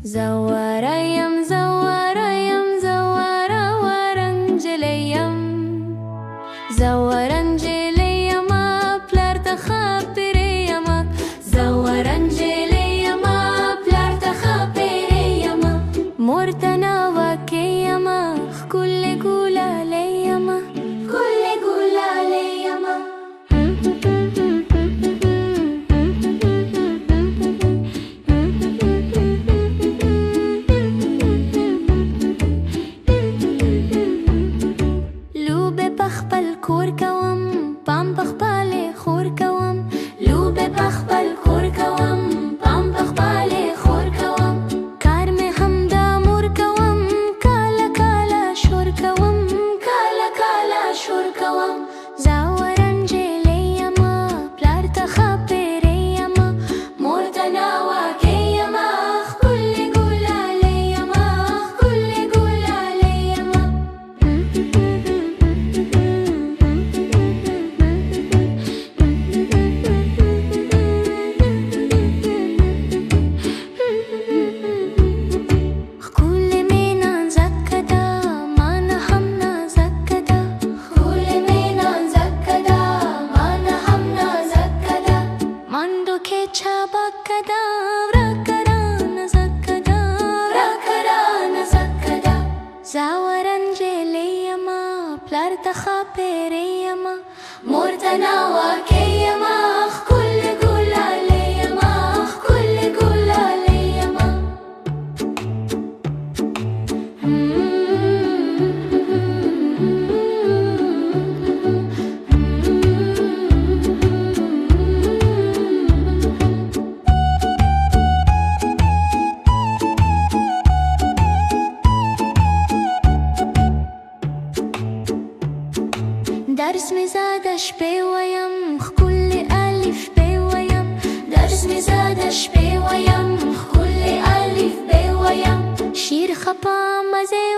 زوريم زوريم زورا ورنجليم زورنجليم بلار تخبريم زورنجليم بلار تخبريم مرتنا وكيم كل قولا ليم كل قولا ليم كوركوام بام بخبالي خوركوام لوبه بخبال كوركوام بام بخبالي خوركوام كارمي همدا موركوام كالا كالا شوركوام كالا كالا شوركوام زورنجليما بلارتا خبريما مورتنا وكيما كل قولا ليما كل قولا ليما زورنجليما بلارتا خبريما مورتنا وكيما كل قولا ليما كل قولا ليما درس مزادش بويم كل ألف بويم درس مزادش بويم كل ألف بويم شير خبا مزي